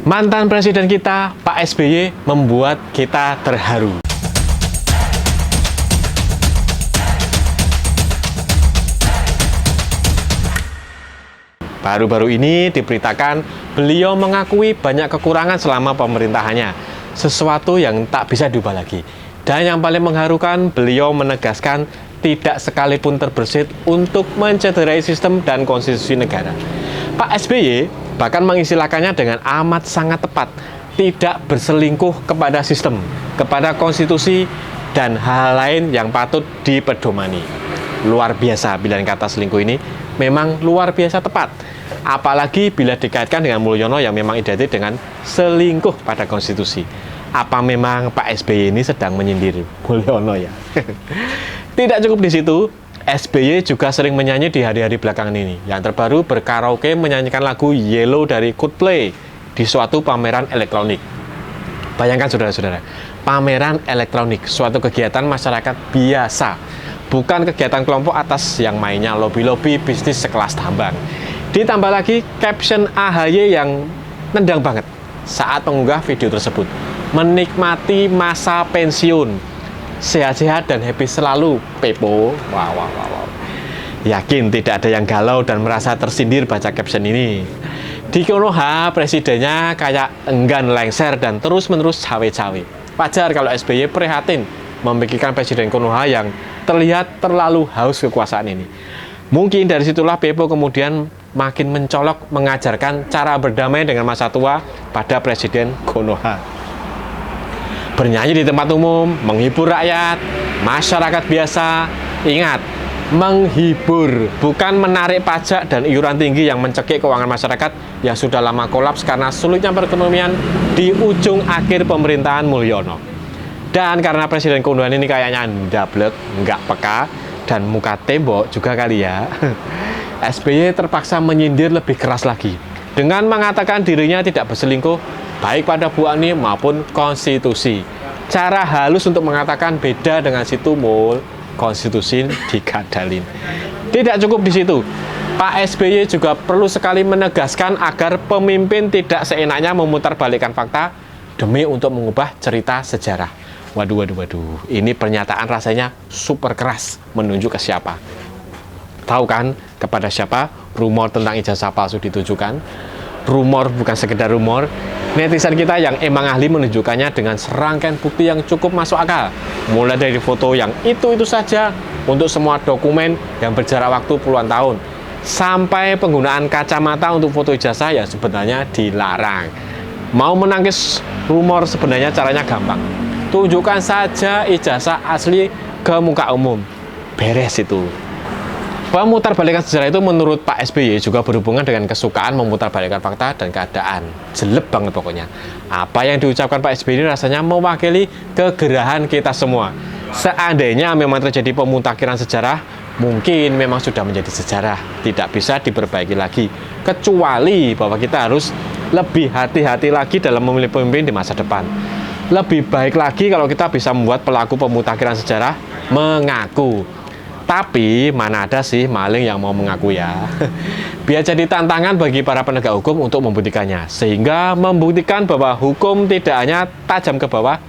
Mantan presiden kita, Pak SBY, membuat kita terharu. Baru-baru ini diberitakan beliau mengakui banyak kekurangan selama pemerintahannya, sesuatu yang tak bisa diubah lagi. Dan yang paling mengharukan, beliau menegaskan tidak sekalipun terbersit untuk mencederai sistem dan konstitusi negara. Pak SBY bahkan mengistilahkannya dengan amat sangat tepat, tidak berselingkuh kepada sistem, kepada konstitusi, dan hal lain yang patut dipedomani. Luar biasa pilihan kata selingkuh ini, memang luar biasa tepat. Apalagi bila dikaitkan dengan Mulyono yang memang identik dengan selingkuh pada konstitusi. Apa memang Pak SBY ini sedang menyindir Mulyono ya? Tidak cukup di situ, SBY juga sering menyanyi di hari-hari belakangan ini. Yang terbaru berkaraoke menyanyikan lagu Yellow dari Coldplay di suatu pameran elektronik. Bayangkan saudara-saudara, pameran elektronik, suatu kegiatan masyarakat biasa, bukan kegiatan kelompok atas yang mainnya lobi-lobi bisnis sekelas tambang. Ditambah lagi caption AHY yang nendang banget saat mengunggah video tersebut. Menikmati masa pensiun, sehat-sehat dan happy selalu, Pepo. Wow. Yakin tidak ada yang galau dan merasa tersindir baca caption ini. Di Konoha, presidennya kayak enggan lengser dan terus-menerus cawe-cawe. Wajar kalau SBY prihatin memikirkan presiden Konoha yang terlihat terlalu haus kekuasaan ini. Mungkin dari situlah Pepo kemudian makin mencolok mengajarkan cara berdamai dengan masa tua pada presiden Konoha. Bernyanyi di tempat umum, menghibur rakyat, masyarakat biasa. Ingat, menghibur, bukan menarik pajak dan iuran tinggi yang mencekik keuangan masyarakat yang sudah lama kolaps karena sulitnya perekonomian di ujung akhir pemerintahan Mulyono. Dan karena presiden Konoha ini kayaknya ndablek, nggak peka, dan muka tembok juga kali ya, SBY terpaksa menyindir lebih keras lagi dengan mengatakan dirinya tidak berselingkuh baik pada Bu Ani maupun konstitusi. Cara halus untuk mengatakan beda dengan situ Mul, konstitusi digadalin. Tidak cukup di situ, Pak SBY juga perlu sekali menegaskan agar pemimpin tidak seenaknya memutarbalikkan fakta demi untuk mengubah cerita sejarah. Waduh, ini pernyataan rasanya super keras, menunjuk ke siapa? Tahu kan kepada siapa rumor tentang ijazah palsu ditujukan? Rumor bukan sekedar rumor, netizen kita yang emang ahli menunjukkannya dengan serangkaian bukti yang cukup masuk akal. Mulai dari foto yang itu saja untuk semua dokumen yang berjarak waktu puluhan tahun, sampai penggunaan kacamata untuk foto ijazah yang sebenarnya dilarang. Mau menangkis rumor sebenarnya caranya gampang. Tunjukkan saja ijazah asli ke muka umum. Beres itu. Pemutarbalikan sejarah itu menurut Pak SBY juga berhubungan dengan kesukaan memutarbalikkan fakta dan keadaan. Jelek banget pokoknya. Apa yang diucapkan Pak SBY ini rasanya mewakili kegerahan kita semua. Seandainya memang terjadi pemutakhiran sejarah, mungkin memang sudah menjadi sejarah. Tidak bisa diperbaiki lagi. Kecuali bahwa kita harus lebih hati-hati lagi dalam memilih pemimpin di masa depan. Lebih baik lagi kalau kita bisa membuat pelaku pemutakhiran sejarah mengaku. Tapi mana ada sih maling yang mau mengaku ya. Biar jadi tantangan bagi para penegak hukum untuk membuktikannya. Sehingga membuktikan bahwa hukum tidak hanya tajam ke bawah,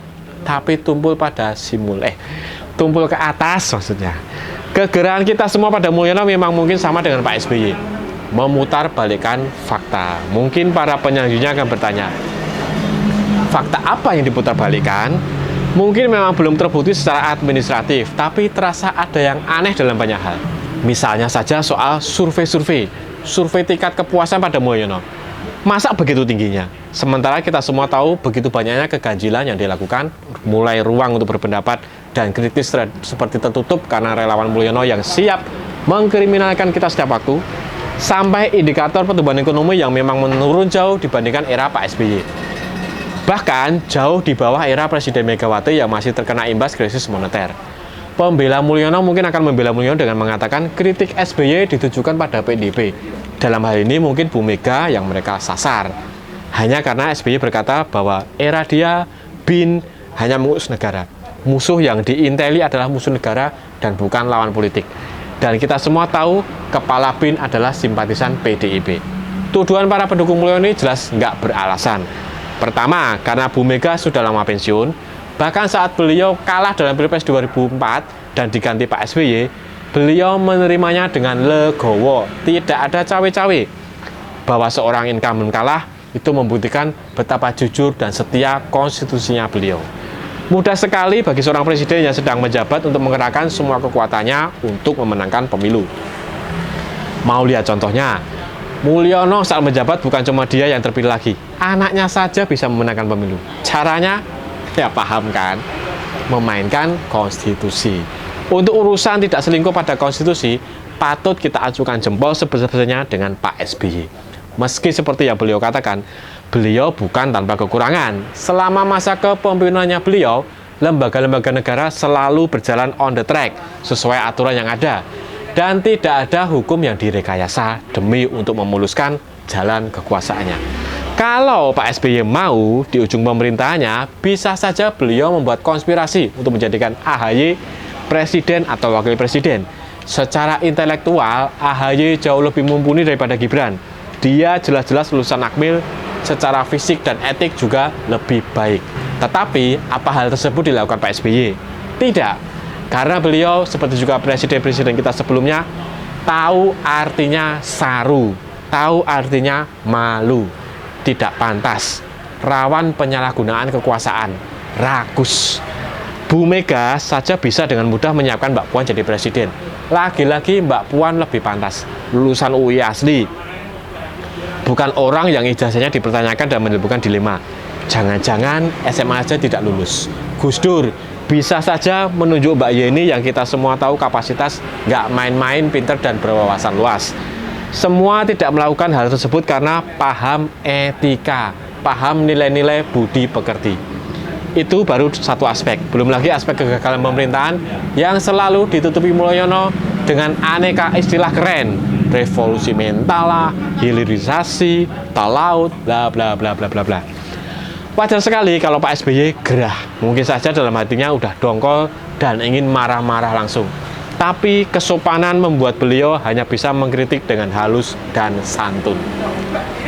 tapi tumpul pada tumpul ke atas maksudnya. Kegerahan kita semua pada Mulyono memang mungkin sama dengan Pak SBY. Memutarbalikkan fakta. Mungkin para penyanyinya akan bertanya, fakta apa yang diputarbalikkan? Mungkin memang belum terbukti secara administratif, tapi terasa ada yang aneh dalam banyak hal. Misalnya saja soal survei tingkat kepuasan pada Mulyono. Masa begitu tingginya? Sementara kita semua tahu begitu banyaknya keganjilan yang dilakukan, mulai ruang untuk berpendapat dan kritis seperti tertutup karena relawan Mulyono yang siap mengkriminalkan kita setiap waktu, sampai indikator pertumbuhan ekonomi yang memang menurun jauh dibandingkan era Pak SBY. Bahkan jauh di bawah era Presiden Megawati yang masih terkena imbas krisis moneter. Pembela Mulyono mungkin akan membela Mulyono dengan mengatakan kritik SBY ditujukan pada PDIP. Dalam hal ini mungkin Bu Mega yang mereka sasar. Hanya karena SBY berkata bahwa era dia, BIN, hanya mengurus negara. Musuh yang diinteli adalah musuh negara dan bukan lawan politik. Dan kita semua tahu kepala BIN adalah simpatisan PDIP. Tuduhan para pendukung Mulyono ini jelas nggak beralasan. Pertama, karena Bu Mega sudah lama pensiun, bahkan saat beliau kalah dalam Pilpres 2004 dan diganti Pak SBY, beliau menerimanya dengan legowo, tidak ada cawe-cawe. Bahwa seorang incumbent kalah itu membuktikan betapa jujur dan setia konstitusinya beliau. Mudah sekali bagi seorang presiden yang sedang menjabat untuk mengerahkan semua kekuatannya untuk memenangkan pemilu. Mau lihat contohnya? Mulyono saat menjabat bukan cuma dia yang terpilih lagi, anaknya saja bisa memenangkan pemilu. Caranya, ya paham kan? Memainkan konstitusi. Untuk urusan tidak selingkuh pada konstitusi, patut kita acukan jempol sebesar-besarnya dengan Pak SBY. Meski seperti yang beliau katakan, beliau bukan tanpa kekurangan. Selama masa kepemimpinannya beliau, lembaga-lembaga negara selalu berjalan on the track, sesuai aturan yang ada. Dan tidak ada hukum yang direkayasa demi untuk memuluskan jalan kekuasaannya. Kalau Pak SBY mau di ujung pemerintahannya, bisa saja beliau membuat konspirasi untuk menjadikan AHY presiden atau wakil presiden. Secara intelektual, AHY jauh lebih mumpuni daripada Gibran. Dia jelas-jelas lulusan Akmil, secara fisik dan etik juga lebih baik. Tetapi, apa hal tersebut dilakukan Pak SBY? Tidak. Karena beliau, seperti juga presiden-presiden kita sebelumnya, tahu artinya saru, tahu artinya malu, tidak pantas, rawan penyalahgunaan kekuasaan, rakus. Bu Mega saja bisa dengan mudah menyiapkan Mbak Puan jadi presiden. Lagi-lagi Mbak Puan lebih pantas, lulusan UI asli. Bukan orang yang ijazahnya dipertanyakan dan menimbulkan dilema. Jangan-jangan SMA aja tidak lulus. Gus Dur bisa saja menunjuk Mbak Yeni yang kita semua tahu kapasitas nggak main-main, pinter dan berwawasan luas. Semua tidak melakukan hal tersebut karena paham etika, paham nilai-nilai budi pekerti. Itu baru satu aspek. Belum lagi aspek kegagalan pemerintahan yang selalu ditutupi Mulyono dengan aneka istilah keren. Revolusi mental lah, hilirisasi, talaut, bla bla bla bla bla bla. Wajar sekali kalau Pak SBY gerah. Mungkin saja dalam hatinya udah dongkol dan ingin marah-marah langsung. Tapi kesopanan membuat beliau hanya bisa mengkritik dengan halus dan santun.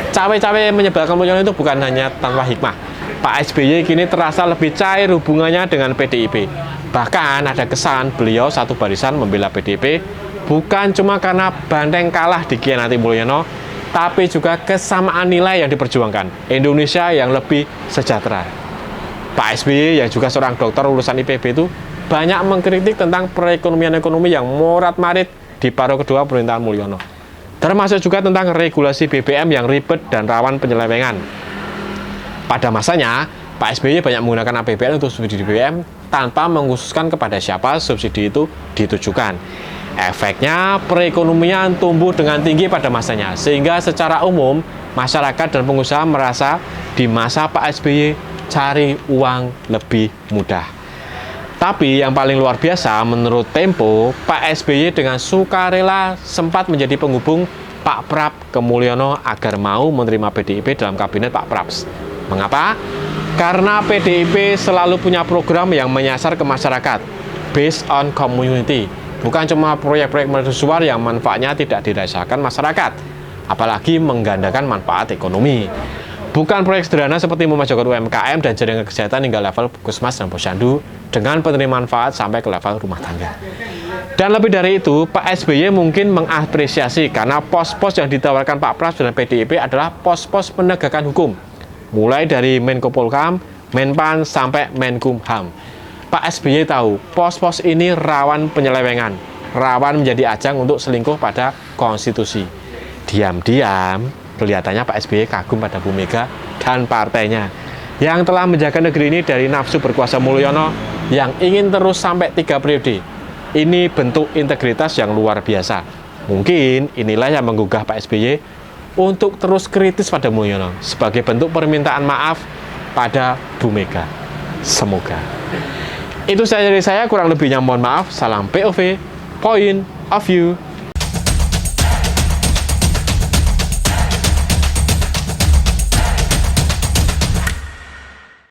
Cawe-cawe yang menyebalkan Mulyono itu bukan hanya tanpa hikmah. Pak SBY kini terasa lebih cair hubungannya dengan PDIP. Bahkan ada kesan beliau satu barisan membela PDIP bukan cuma karena banteng kalah dikhianati Mulyono, tapi juga kesamaan nilai yang diperjuangkan, Indonesia yang lebih sejahtera. Pak SBY yang juga seorang dokter lulusan IPB itu banyak mengkritik tentang perekonomian ekonomi yang morat-marit di paruh kedua pemerintahan Mulyono. Termasuk juga tentang regulasi BBM yang ribet dan rawan penyelewengan. Pada masanya, Pak SBY banyak menggunakan APBN untuk subsidi BBM tanpa mengkhususkan kepada siapa subsidi itu ditujukan. Efeknya, perekonomian tumbuh dengan tinggi pada masanya, sehingga secara umum, masyarakat dan pengusaha merasa di masa Pak SBY cari uang lebih mudah. Tapi yang paling luar biasa, menurut Tempo, Pak SBY dengan sukarela sempat menjadi penghubung Pak Prap ke Mulyono agar mau menerima PDIP dalam kabinet Pak Praps. Mengapa? Karena PDIP selalu punya program yang menyasar ke masyarakat, based on community. Bukan cuma proyek-proyek mercusuar yang manfaatnya tidak dirasakan masyarakat, apalagi menggandakan manfaat ekonomi. Bukan proyek sederhana seperti memajukan UMKM dan jaringan kesehatan hingga level puskesmas dan posyandu dengan penerimaan manfaat sampai ke level rumah tangga. Dan lebih dari itu, Pak SBY mungkin mengapresiasi karena pos-pos yang ditawarkan Pak Pras dan PDIP adalah pos-pos penegakan hukum, mulai dari Menko Polhukam, Menpan sampai Menkumham. Pak SBY tahu pos-pos ini rawan penyelewengan, rawan menjadi ajang untuk selingkuh pada konstitusi. Diam-diam, kelihatannya Pak SBY kagum pada Bu Mega dan partainya yang telah menjaga negeri ini dari nafsu berkuasa Mulyono yang ingin terus sampai 3 periode. Ini bentuk integritas yang luar biasa. Mungkin inilah yang menggugah Pak SBY untuk terus kritis pada Mulyono sebagai bentuk permintaan maaf pada Bu Mega. Semoga. Itu saja dari saya, kurang lebihnya mohon maaf. Salam POV, Point of View.